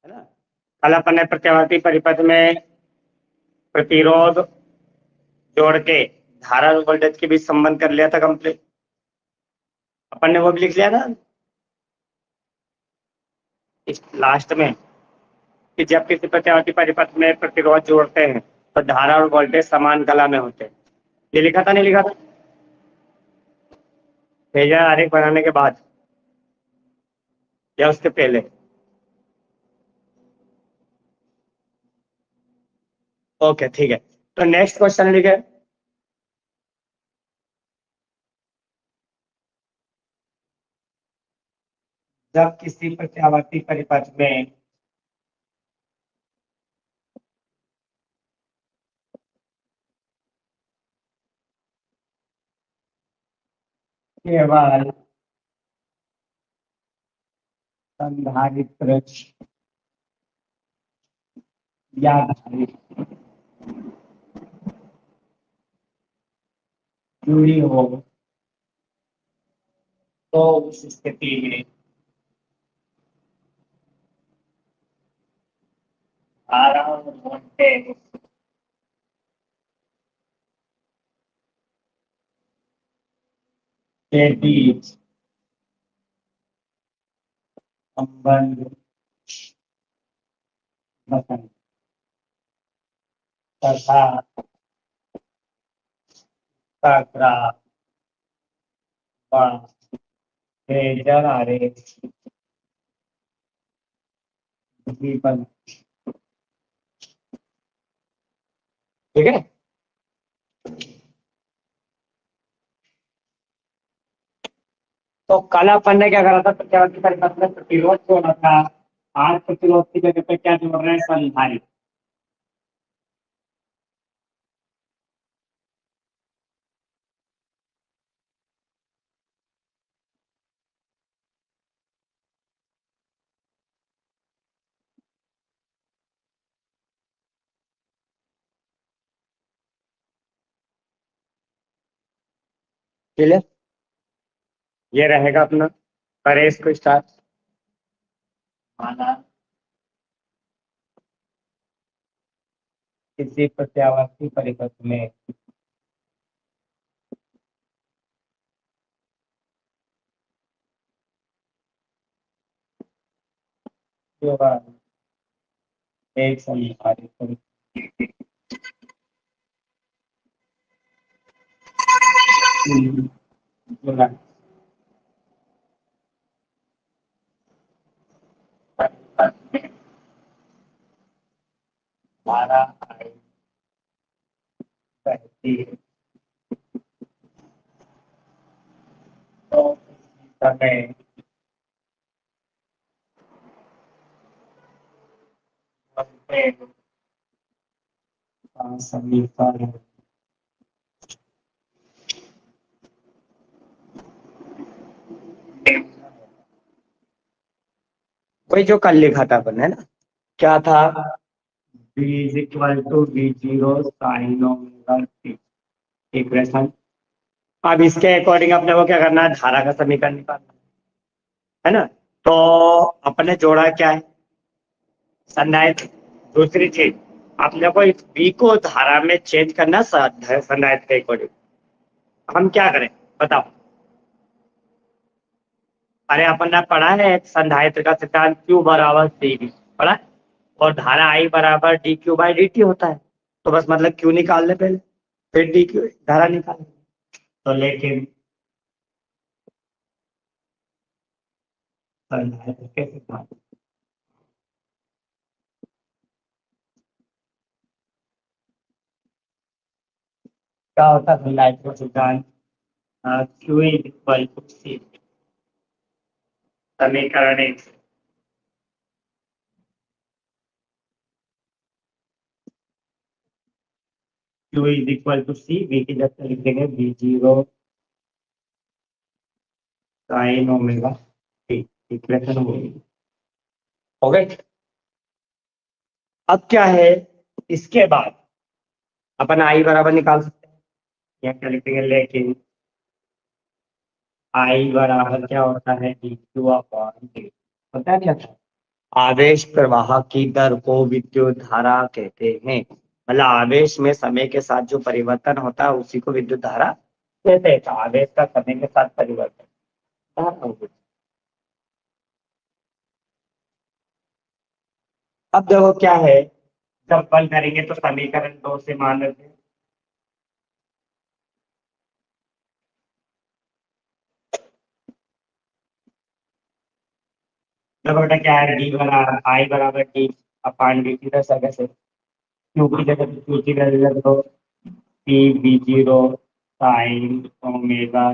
है ना। कल अपन ने प्रत्यावर्ती परिपथ में प्रतिरोध जोड़ के धारा और वोल्टेज के बीच संबंध कर लिया था कंप्लीट। अपन ने वो भी लिख लिया था इस लास्ट में कि जब किसी प्रत्यावर्ती परिपथ में प्रतिरोध जोड़ते हैं तो धारा और वोल्टेज समान कला में होते हैं। ये लिखा था नहीं लिखा था फेजर आरेख बनाने के बाद या उसके पहले? ओके ठीक है, तो नेक्स्ट क्वेश्चन लिखे। जब किसी प्रत्यावर्ती परिपथ में केवल संधारित्र या धारित्र जुड़ी हो तो उस स्थिति में धारा और वोल्टेज के बीच संबंध बताएं तथा ग्राफ फेजर आरेख भी बन। ठीक है, तो कल अपन ने क्या करा था, प्रत्यावर्ती परिपथ में प्रतिरोध जोड़ा था। आज प्रतिरोध की जगह पे क्या जोड़ रहे हैं, संधारित्र। क्लियर? ये रहेगा अपना, करें इसको स्टार्ट। माना किसी प्रत्यावर्ती परिपथ में केवल एक संधारित्र जुड़ा परिपथ में धारा आई बहती है तो उसी समय वोल्टेज का समीकरण वही जो कल लिखा था अपन, है ना। क्या था? V is equal to V zero sine omega T equation. अब इसके अकॉर्डिंग अपने को क्या करना है, धारा का समीकरण निकालना है ना। तो अपने जोड़ा क्या है, संधारित्र। दूसरी चीज, अपने को इस V को धारा में चेंज करना संधारित्र के अकॉर्डिंग। हम क्या करें बताओ? अरे अपन ने पढ़ा है संधारित्र का सिद्धांत Q बराबर CV पढ़ा है? और धारा I बराबर dQ बाई dt होता है। तो बस मतलब Q निकाल ले पहले, फिर dQ धारा निकाल। तो लेकिन संधारित्र के सिद्धांत क्या होता है, संधारित्र का सिद्धांत Q is equal to C। समीकरण 1 Q is equal to C, V की जगह लिख देंगे V zero sine omega T equation हो गई। अब क्या है, इसके बाद अपन आई बराबर निकाल सकते हैं। या क्या लिखेंगे, लेकिन आई बराबर क्या होता है, डी क्यू अपॉन डी। पता है क्या था, आवेश प्रवाह की दर को विद्युत धारा कहते हैं। मतलब आवेश में समय के साथ जो परिवर्तन होता है उसी को विद्युत धारा कहते हैं। तो आवेश का समय के साथ परिवर्तन धारा होगी। अब देखो क्या है, जब बल करेंगे तो समीकरण 2 से मान रखें। देखो बेटा क्या है, डी बराबर आई बराबर डी अपान डी की जगह से क्यू की जगह से क्यू की जगह तो T B zero sine omega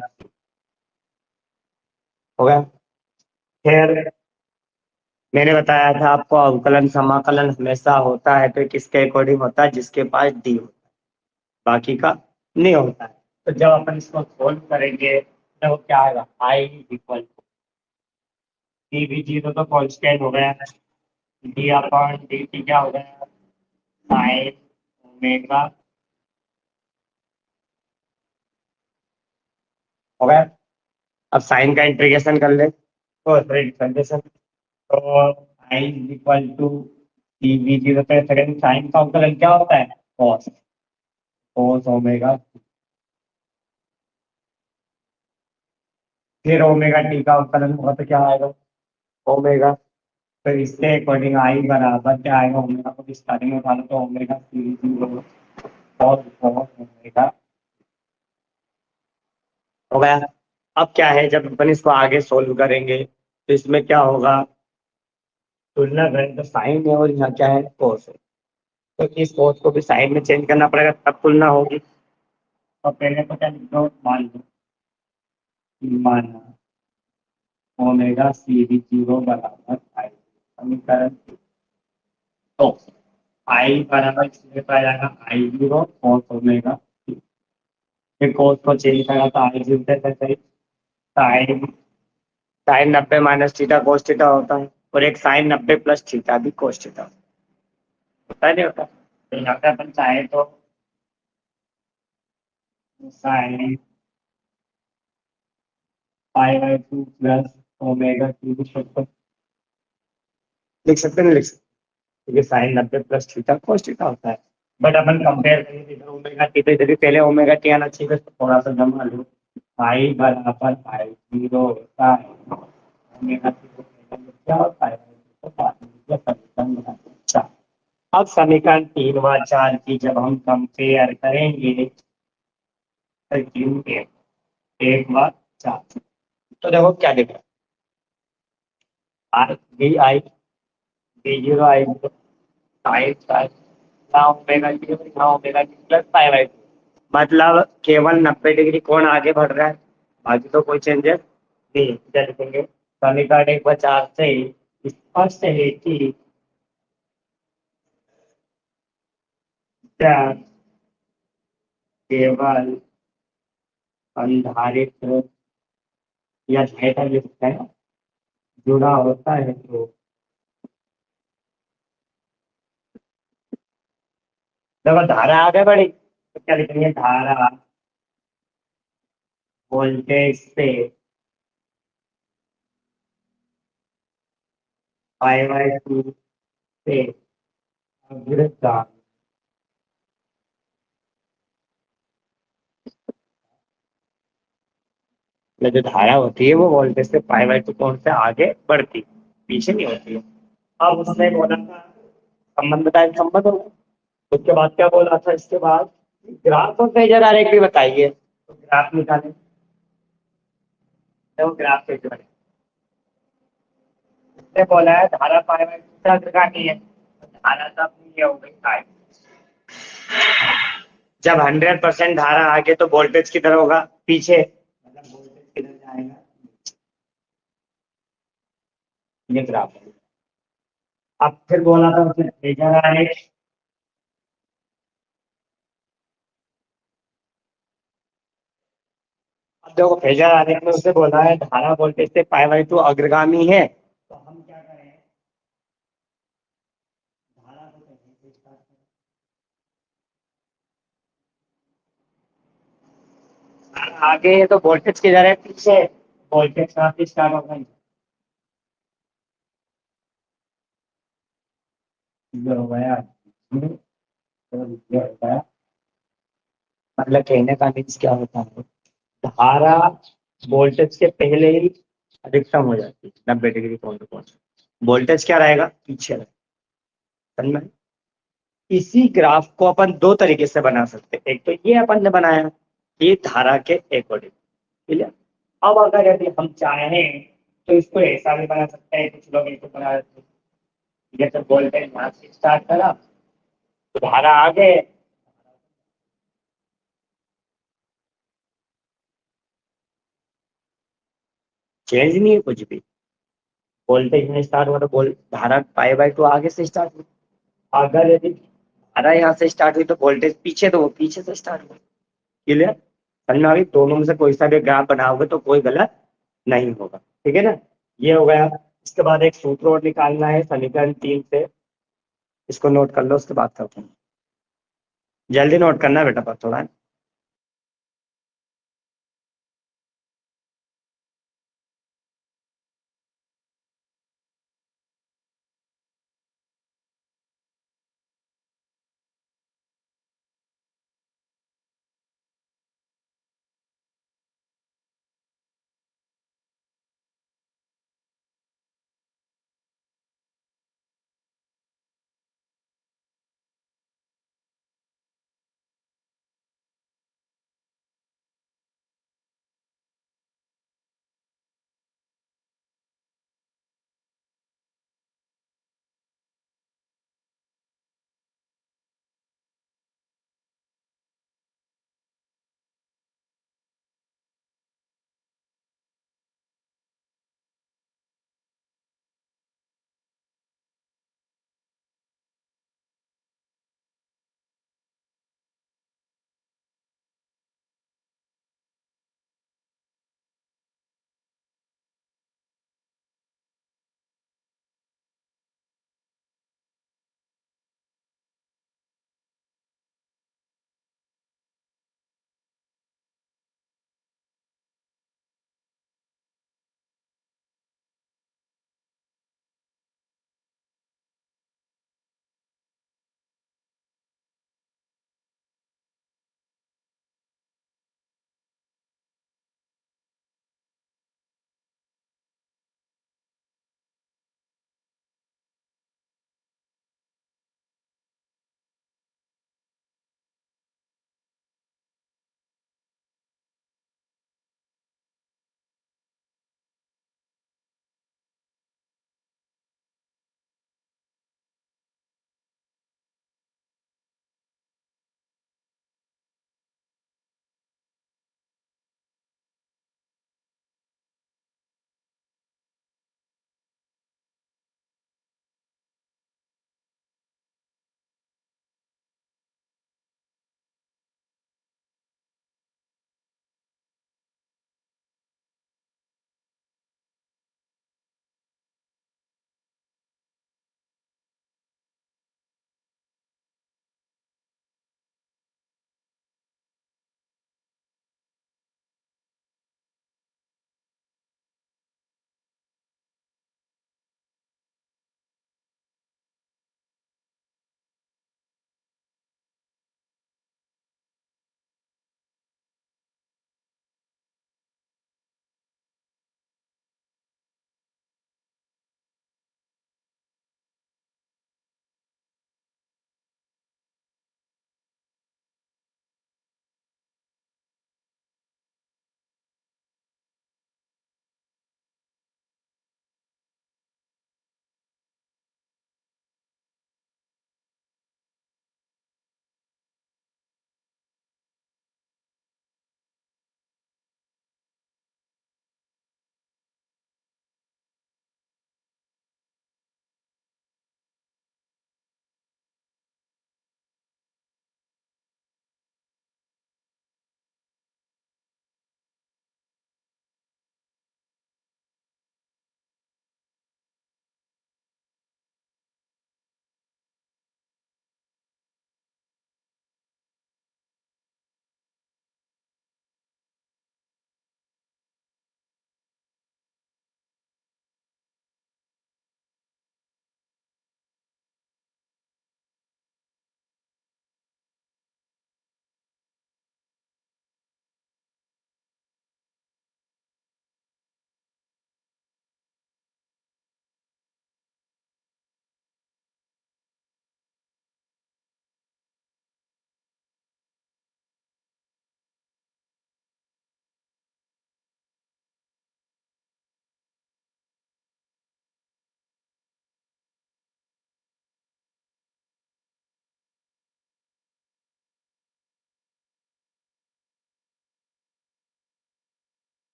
हो गया। फिर मैंने बताया था आपको अवकलन समाकलन हमेशा होता है तो किसके अकॉर्डिंग होता है, जिसके पास डी होता है, बाकी का नहीं होता है। तो जब अपन इसको सोल्व करेंगे तो क्या आएगा, I equal to D B zero तो कॉन्स्टेंट हो गया, डी अपॉन डी टी क्या हो गया, साइन ओमेगा हो गया। अब साइन का इंटीग्रेशन कर ले तो इंटीग्रेशन तो sine equal to D B zero पे सेकंड साइन का अवकलन क्या होता है, कॉस कॉस ओमेगा, फिर ओमेगा टी का अवकलन होगा तो क्या आएगा, ओमेगा। तो इसके अकॉर्डिंग आई बराबर क्या आएगा, ओमेगा को स्टार्टिंग में उठा लो तो ओमेगा सी जीरो और ओमेगा हो गया। अब क्या है, जब अपन इसको आगे सोल्व करेंगे तो इसमें क्या होगा, तुलना करें तो साइन है और यहाँ क्या है, कोस है। तो इस कोस को भी साइन में चेंज करना पड़ेगा तब तुलना होगी। तो पहले तो क्या लिख दो, मान लो माना ओमेगा सी भी जीरो बराबर आई, समीकरण तो आई बराबर इसमें पाया जाएगा आई जीरो कोस ओमेगा, फिर कोस को चेंज करा तो आई जीरो सही, sine sine 90 minus theta cos theta होता है, और एक साइन 90 प्लस थीटा भी कोस थीटा होता है, नहीं होता। तो यहाँ पे अपन चाहे तो sine pi by two plus omega T भी लिख सकते नहीं लिख सकते, क्योंकि sine 90 plus theta cos theta होता है। बट अपन कंपेयर करेंगे इधर ओमेगा टी तो इधर भी पहले ओमेगा टी आना चाहिए, तो थोड़ा सा जमा लो, पाई बराबर pi zero sine omega T को क्या होता है, तो समीकरण बनाते हैं। अच्छा, अब समीकरण 3 व 4 की जब हम कंपेयर करेंगे तो तीन के 1 व 4, तो देखो क्या दिख रहा है, I B I B zero I zero sine sine ना ओमेगा टी ना omega T plus pi by, मतलब केवल 90 डिग्री कोण आगे बढ़ रहा है, बाकी तो कोई चेंजेस नहीं। क्या लिखेंगे, समीकरण 1 व 4 से स्पष्ट है कि जब केवल संधारित्र या धारिता जो है ना जुड़ा होता है तो जब धारा आगे बढ़ी तो क्या लिखेंगे, धारा वोल्टेज से पाई बाई टू से अग्रगामी, मतलब जो धारा होती है वो वोल्टेज से पाई बाई टू कोण से आगे बढ़ती, पीछे नहीं होती है। अब उसने बोला था संबंध का एक संबंध होगा, उसके बाद क्या बोला था, इसके बाद ग्राफ और फेजर आरेख भी बताइए, तो ग्राफ निकाले, तो ग्राफ कैसे बने, उसने बोला है धारा पाई बाई टू से अग्रगामी है, तो धारा तब ये हो गई पाई, जब 100% धारा आगे तो वोल्टेज किधर होगा, पीछे, मतलब वोल्टेज किधर जाएगा, ये ग्राफ है। अब फिर बोला था उसने फेजर आरेख, अब देखो फेजर आरेख में उसने बोला है धारा वोल्टेज से पाई बाई टू अग्रगामी है, तो हम क्या करें, धारा को कहीं से start करें। आगे है तो वोल्टेज किधर है, पीछे, वोल्टेज कहाँ से स्टार्ट होगा, ये हो गया, और ये हो गया। मतलब कहने का मीन्स क्या होता है, धारा वोल्टेज के पहले ही अधिकतम हो जाती है 90 डिग्री कोण पे पहुंच। वोल्टेज क्या रहेगा, पीछे रहेगा। समझ में? इसी ग्राफ को अपन दो तरीके से बना सकते हैं। एक तो ये अपन ने बनाया, ये धारा के अकॉर्डिंग, ठीक है। अब अगर यदि हम चाहें तो इसको ऐसा भी बना सकते हैं, कुछ लोग इसको बना सकते हैं। जैसे वोल्टेज यहाँ से स्टार्ट करा तो धारा आगे, चेंज नहीं है कुछ भी। वोल्टेज में स्टार्ट हुआ तो धारा पाई बाई टू आगे से स्टार्ट हुई। अगर यदि धारा यहाँ से स्टार्ट हुई तो वोल्टेज पीछे, तो वो पीछे से स्टार्ट हुई। क्लियर? समझ में आ गई? दोनों में से कोई सा भी ग्राफ बनाओगे तो कोई गलत नहीं होगा। ठीक है ना? ये हो गया। इसके बाद एक सूत्र और निकालना है समीकरण 3 से। इसको नोट कर लो, उसके बाद करते हैं। जल्दी नोट करना बेटा, पर थोड़ा।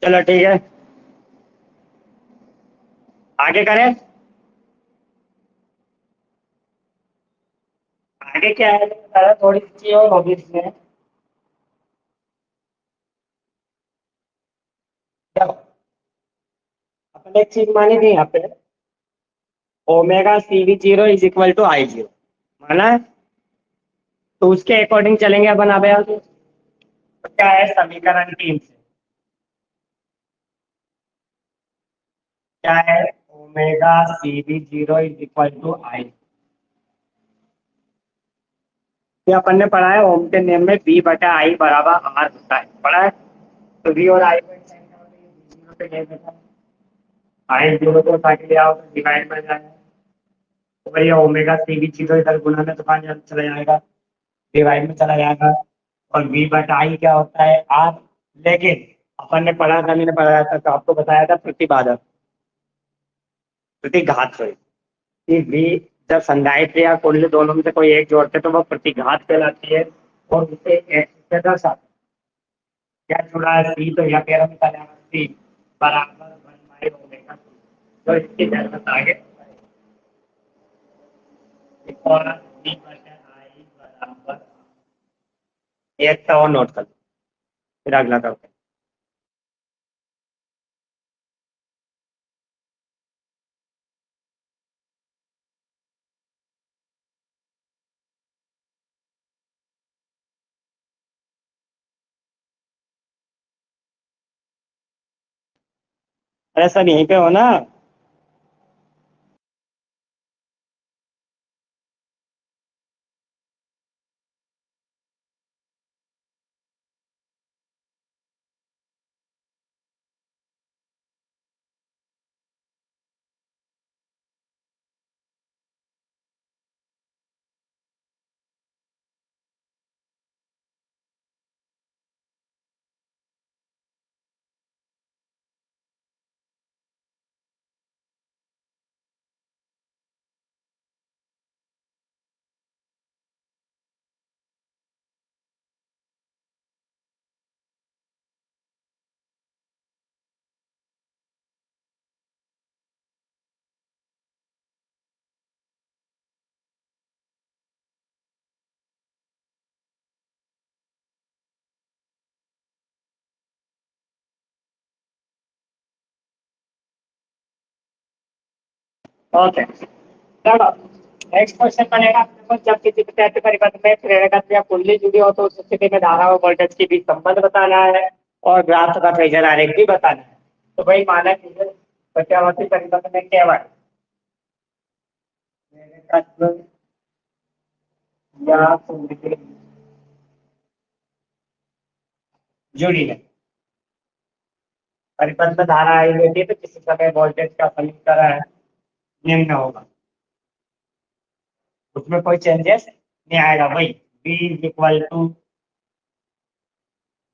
चलो ठीक है, आगे करें। आगे क्या है दादा, थोड़ी सी चीज और होगी इसमें। देखो, अपन एक चीज मानी थी यहाँ पे, omega C V zero is equal to I zero, माना है। तो उसके अकॉर्डिंग चलेंगे अपन। अब यार तो क्या है समीकरण 3 से, क्या है, omega C V zero is equal to I. ये अपन ने पढ़ा है ओम के नियम में बी बटा आई बराबर आर होता है, पढ़ा है। तो वी और आई को जीरो पे ले देता है, आई जीरो को उठा के ले आओ तो डिवाइड में जाएगा। तो भैया ओमेगा सी वी जीरो इधर गुना में तो कहाँ चला जाएगा, डिवाइड में चला जाएगा। और वी बटा आई क्या होता है, आर। लेकिन अपन ने पढ़ा था, मैंने पढ़ाया था तो आपको बताया था प्रतिबाधा, प्रतिघात सॉरी, कि वी जब संधारित्र या कुंडली दोनों में से कोई एक जोड़ते तो वह प्रतिघात कहलाती है। और उसे एक्स से दर्शाते हैं। क्या जुड़ा है सी, तो यह कह रहा हूँ सी बराबर वन बाई ओमेगा सी। तो इसकी जरूरत आगे और वी बटा आई बराबर, एक तो और नोट कर लो, फिर अगला करते हैं। अरे सर यहीं पे हो ना। ओके, चलो नेक्स्ट क्वेश्चन बनेगा अपने पास, जब किसी विद्यार्थी परिपथ में प्रेरकत्व या कुंडली जुड़ी हो तो उस स्थिति में धारा और वोल्टेज के बीच संबंध बताना है और ग्राफ तथा फेजर आरेख भी बताना है। तो भाई माना कि प्रत्यावर्ती परिपथ में केवल प्रेरकत्व या कुंडली जुड़ी है, परिपथ में धारा आई रहती है, तो किसी समय वोल्टेज का समीकरण निम्न होगा, उसमें कोई चेंजेस नहीं आएगा भाई। B is equal to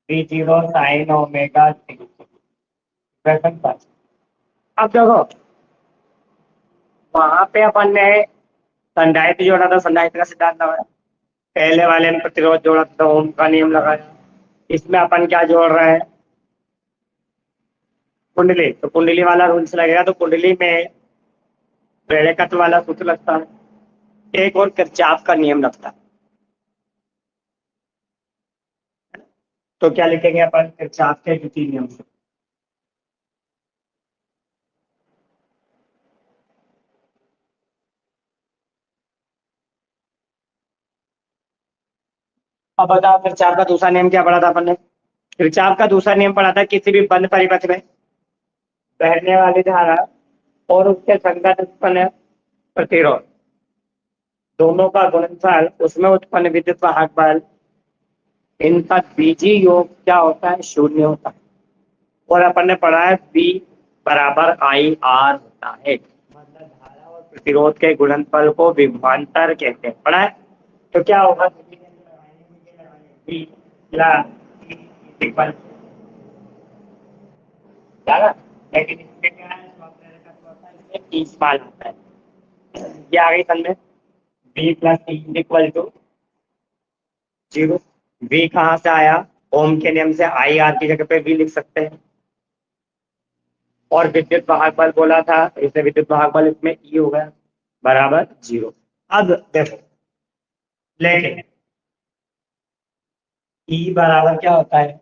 B zero sine omega T. Question first. अब देखो, वहां पे अपन ने संधारित्र जोड़ा था, संधारित्र का सिद्धांत लगाया। पहले वाले में प्रतिरोध जोड़ा था, ओम का नियम लगाया। इसमें अपन क्या जोड़ रहे हैं, कुंडली। तो कुंडली वाला रूल्स लगेगा, तो कुंडली में प्रेरकत्व वाला सूत्र लगता है, एक और किरचॉफ का नियम लगता है। तो क्या लिखेंगे अपन, किरचॉफ के द्वितीय नियम से। अब बताओ किरचॉफ का दूसरा नियम क्या पढ़ा था अपन ने। किरचॉफ का दूसरा नियम पढ़ा था, किसी भी बंद परिपथ में बहने वाली धारा और उसके संगत उत्पन्न प्रतिरोध दोनों का गुणनफल, उसमें उत्पन्न विद्युत वाहक बल, इनका बीजीय योग क्या होता है, शून्य होता है। और अपन ने पढ़ा है बी बराबर आई आर होता है, मतलब धारा और प्रतिरोध के गुणनफल को विभवांतर कहते हैं, पढ़ा है। तो क्या होगा, बी प्लस ई इक्वल, लेकिन इसमें क्या है, इसमें इस्तेमाल होता है। ये आ गई समझ में, B plus E equal to zero. V कहाँ से आया, ओम के नियम से आई आर की जगह पे वी लिख सकते हैं। और विद्युत वाहक बल बोला था, इसे विद्युत वाहक बल इसमें ई हो गया बराबर 0। अब देखो, लेकिन ई बराबर क्या होता है,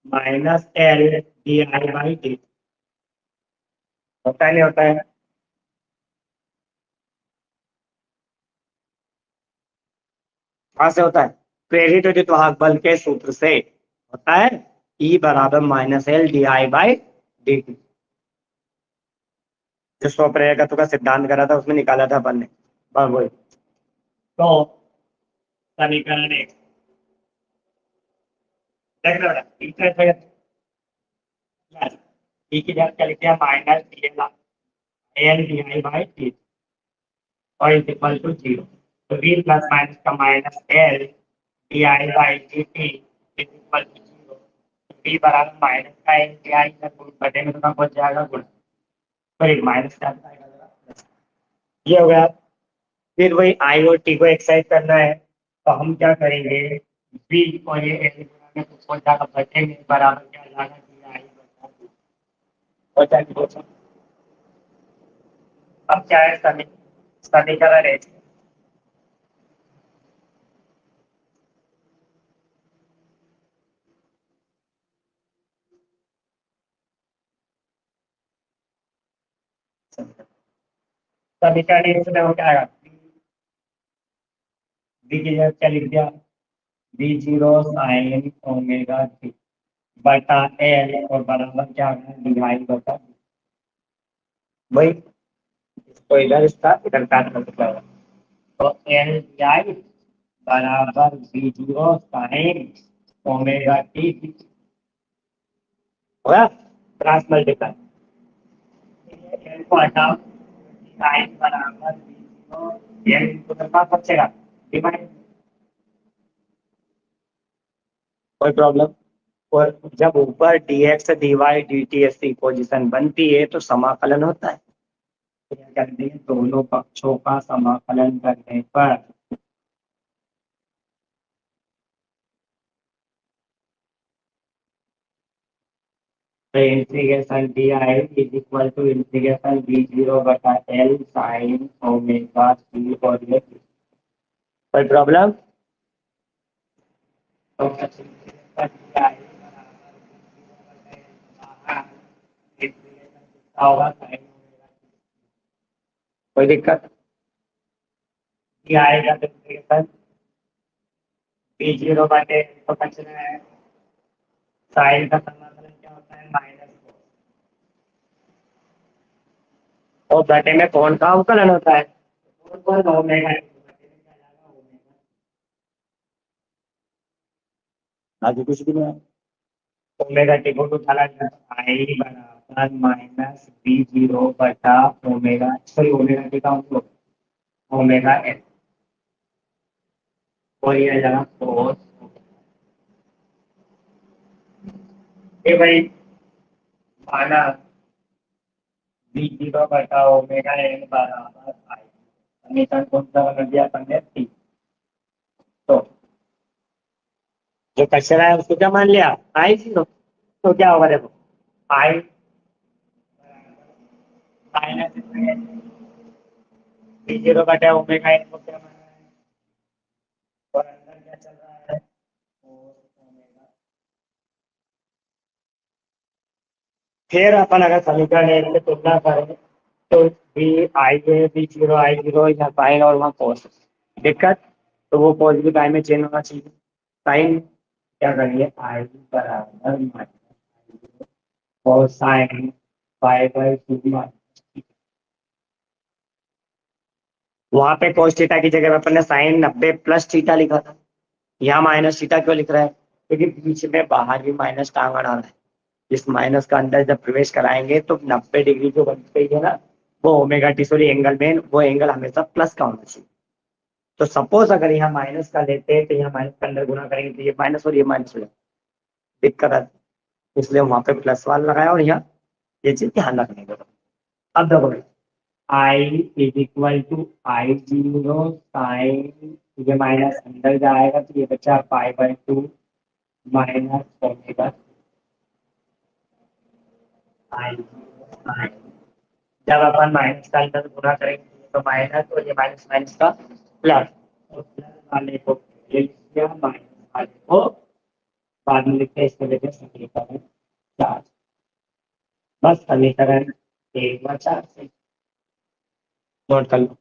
-L/dI/dt होता है नहीं होता है। कहाँ से होता है, प्रेरित विद्युत वाहक बल के सूत्र से होता है, ई बराबर -L/dI/dt। जो स्वप्रेरकत्व का सिद्धांत करा था उसमें निकाला था अपन ने, बस वही। तो समीकरण एक देख लो बेटा, ई की जगह क्या लिखा है, -L/dI/dt और इज इक्वल टू 0। तो v प्लस माइनस का -L/dI/dt is equal to 0। v बराबर माइनस का L/dI का गुण बटे में तो बच जाएगा गुण, फिर माइनस का आएगा जरा। ये हो गया। फिर वही आई और टी को एक्साइज करना है, तो हम क्या करेंगे, v और ये L गुणा में कुछ हो जाएगा बटे में बराबर क्या आ जाएगा, DI बचा के। अब क्या है, समीकरण है, समीकरण एक से हो क्या आएगा, v की जगह क्या लिख दिया, v0 sin ओमेगा टी बटा एल और बराबर क्या है, डिवाई बटा डी। वही इसको इधर इसका इधर काट मल्टीप्लाई, तो एल डिवाई बराबर v0 sin ओमेगा टी होगा, क्रॉस मल्टीप्लाई, एल को हटाओ, sin बराबर v0 एल को कितना बचेगा, डिवाइड, कोई प्रॉब्लम। और जब ऊपर dx dy dt ऐसी पोजीशन बनती है तो समाकलन होता है, तो क्या करते हैं, दोनों पक्षों का समाकलन करने पर integration D I is equal to integration B zero बटा एल साइन ओमेगा टी और ये कोई प्रॉब्लम। तो होगा साइन, कोई दिक्कत, ये आएगा तो इंटीग्रेशन बी जीरो बटे तो बचना है, साइन का समाकलन क्या होता है, -4 और बटे में कौन का अवकलन होता है, कौन कौन ओमेगा, आगे कुछ भी नहीं है। ओमेगा टी को तो चला जाता है आई बराबर माइनस बी जीरो बटा ओमेगा, सॉरी ओमेगा टी का मतलब ओमेगा एन, और ये आ जाएगा कोस, ये भाई माना बी जीरो बटा ओमेगा एन बराबर आई, समीकरण कौन सा बना दिया अपन ने, टी। तो जो कचरा है उसको क्या मान लिया, आई जीरो, तो क्या होगा देखो, आई माइनस बी जीरो बटा ओमेगा एन को क्या माना है, और अंदर क्या चल रहा है, कोस ओमेगा। फिर अपन अगर समीकरण एक से तुलना करें तो बी आई है, बी जीरो आई जीरो या साइन और वहाँ कोस दिक्कत, तो वो पॉजिटिव टाइम में चेंज होना चाहिए, साइन क्या करिए, आई बराबर माइनस और साइन फाइव बाई टू, वहां पे cos थीटा की जगह पे अपन ने साइन 90 प्लस थीटा लिखा था, यहाँ माइनस थीटा क्यों लिख रहा है, क्योंकि बीच में बाहर भी माइनस टांग अड़ा रहा है, इस माइनस का अंदर जब प्रवेश कराएंगे तो 90 डिग्री जो बन गई है ना, वो ओमेगा टी सॉरी एंगल में वो एंगल हमेशा प्लस का होना चाहिए। तो सपोज अगर यहाँ माइनस का लेते हैं तो यहाँ माइनस का अंदर गुना करेंगे तो ये माइनस और ये माइनस हो जाए, दिक्कत है, इसलिए वहां पे प्लस वाला लगाया और यहाँ ये चीज ध्यान रखने को। अब देखो I is equal to I zero sine, ये माइनस अंदर जाएगा तो ये बचा pi by two minus omega, minus, जब अपन माइनस का अंदर गुणा करेंगे तो माइनस और ये माइनस माइनस का प्लस, और प्लस वाले को पहले लिख दिया, माइनस वाले को बाद में लिखते हैं, इसको लेते हैं समीकरण 4। बस समीकरण 1 व 4 से नोट कर लो।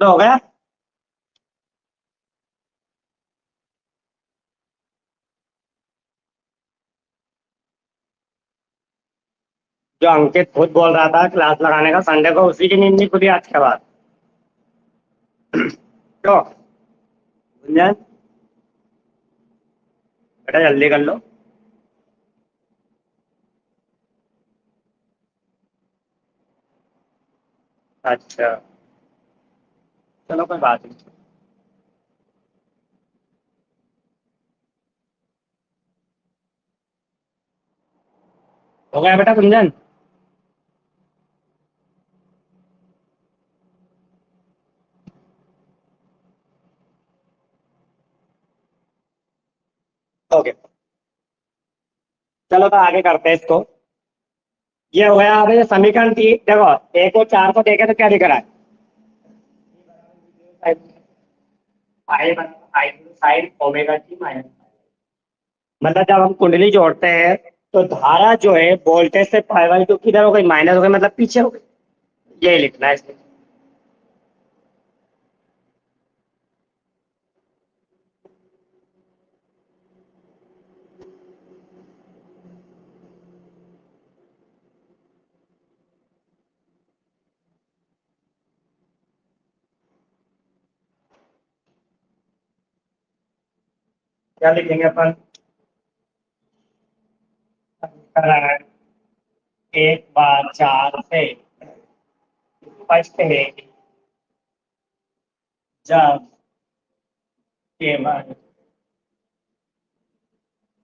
तो हो गया। जो अंकित खुद बोल रहा था क्लास लगाने का संडे को, उसी की नींद नहीं खुली आज के बाद। तो गुंजन, बेटा जल्दी कर लो। अच्छा, चलो कोई बात नहीं। हो गया बेटा गुंजन? ओके, चलो तो आगे करते हैं इसको। ये हो गया। अब ये समीकरण तीन देखो, एक और चार को देखे तो क्या दिख रहा है? आई आई साइन ओमेगा टी माइनस। मतलब जब हम कुंडली जोड़ते हैं तो धारा जो है वोल्टेज से पाई बाई टू किधर हो गई, माइनस हो गई, मतलब पीछे हो गई। यही लिखना है इसमें। क्या लिखेंगे अपन? समीकरण एक बार चार से स्पष्ट है जब केवल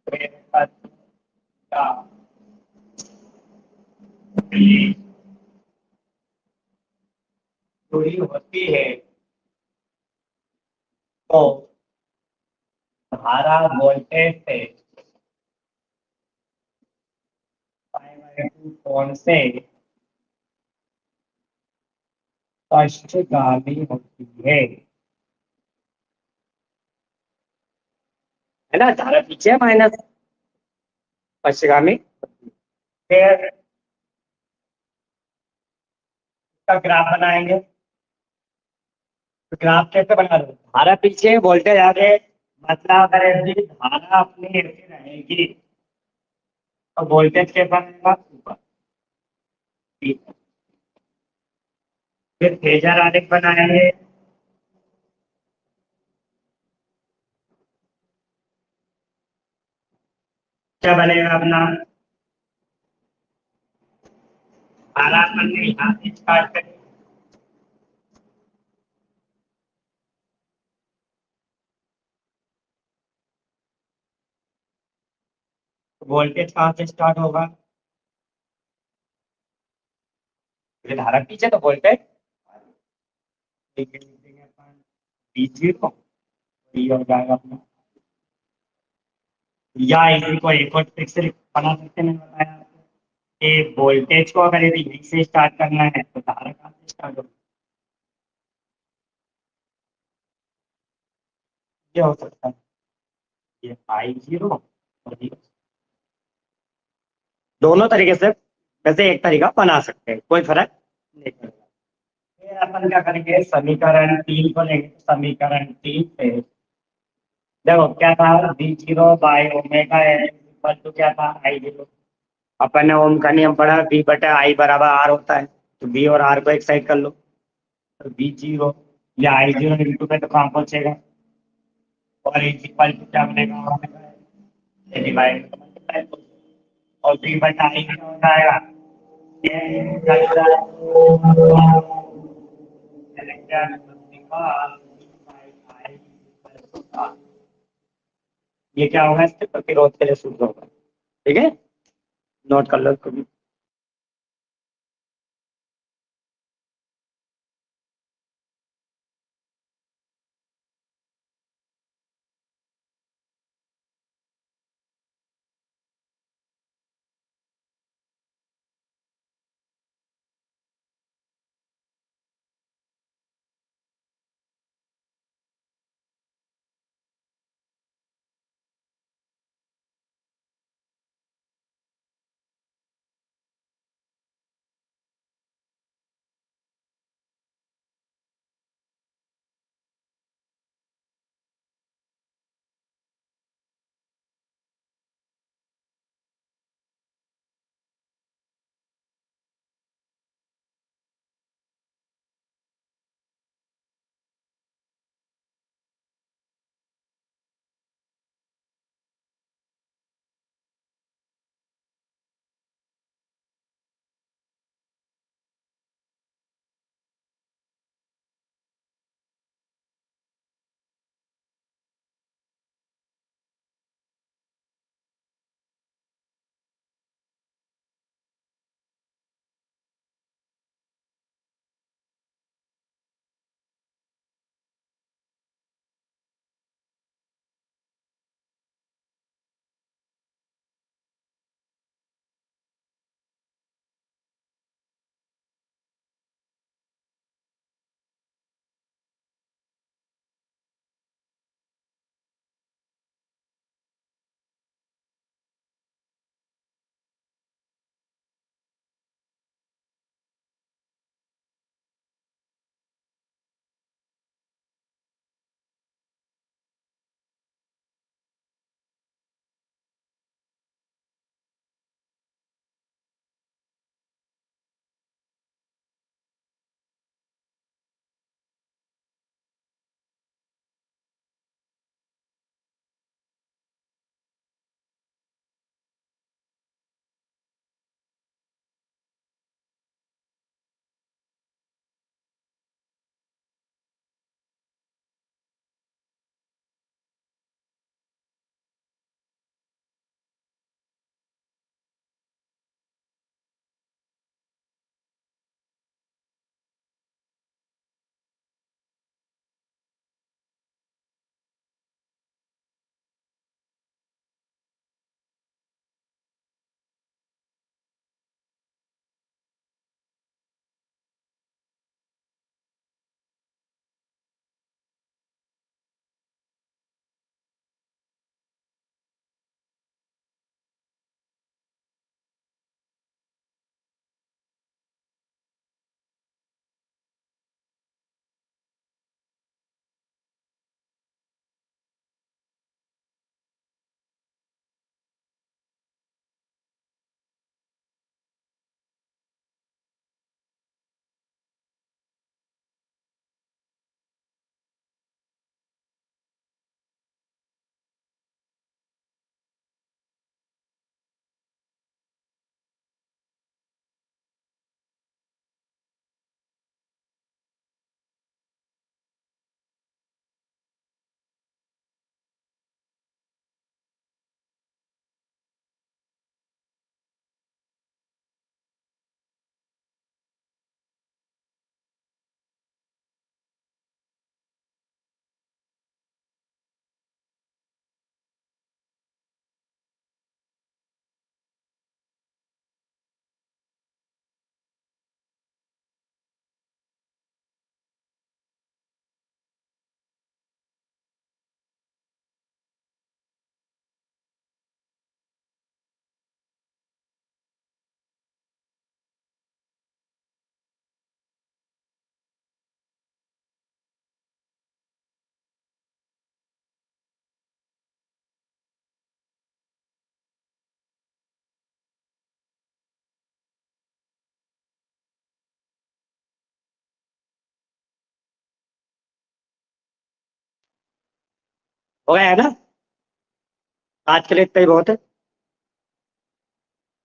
प्रेरकत्व का दूरी होती है तो धारा वोल्टेज से पाई बाई टू कोण से पश्चगामी होती है ना? धारा पीछे माइनस पश्चिगामी। फिर इसका ग्राफ बनाएंगे। तो ग्राफ कैसे बना दो? धारा पीछे वोल्टेज आगे, मतलब अगर यदि धारा अपनी ऐसी रहेगी तो वोल्टेज कैसा रहेगा? ऊपर। ठीक है। फिर फेजर आलेख बनाएंगे। क्या बनेगा अपना? धारा अपन ने यहाँ से स्टार्ट करी, वोल्टेज कहाँ से स्टार्ट होगा? ये धारा पीछे तो वोल्टेज लिखेंगे अपन V0। ये हो जाएगा अपना, या इसी को एक और ट्रिक से बना सकते हैं, मैंने बताया आपको कि वोल्टेज को अगर यदि यहीं से स्टार्ट करना है तो धारा कहाँ से स्टार्ट होगा? ये हो सकता है, ये I0 और ये, दोनों तरीके से वैसे एक तरीका बना सकते हैं, कोई फर्क नहीं पड़ेगा। फिर अपन क्या करेंगे, समीकरण तीन को लेंगे। समीकरण तीन से देखो क्या था, V0/ω L क्या था? I0। अपन ने ओम का नियम पढ़ा, V/I = R होता है, तो V और R को एक साइड कर लो। तो V0 या I0 इंटू में तो कहाँ पहुंचेगा, और इज इक्वल टू क्या बनेगा? डिवाइड और V/I क्या हो जाएगा? ये क्या होगा? इसके प्रतिरोध के लिए सूत्र होगा। ठीक है, नोट कर लो इसको भी। हो गया है ना? आज के लिए इतना ही बहुत है।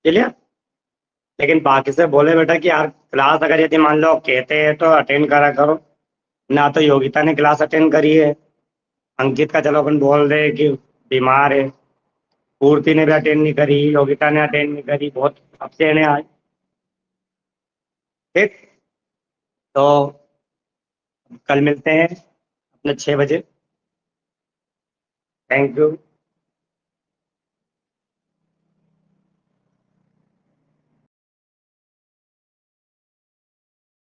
चलिए। लेकिन बाकी से बोले बेटा कि यार क्लास अगर यदि मान लो कहते हैं तो अटेंड करा करो। ना तो योगिता ने क्लास अटेंड करी है। अंकित का चलो अपन बोल रहे हैं कि बीमार है। पूर्ति ने भी अटेंड नहीं करी, योगिता ने अटेंड नहीं करी, बहुत अपसेंट है आज। ठीक। तो कल मिलते हैं अपने 6 बजे। Thank you.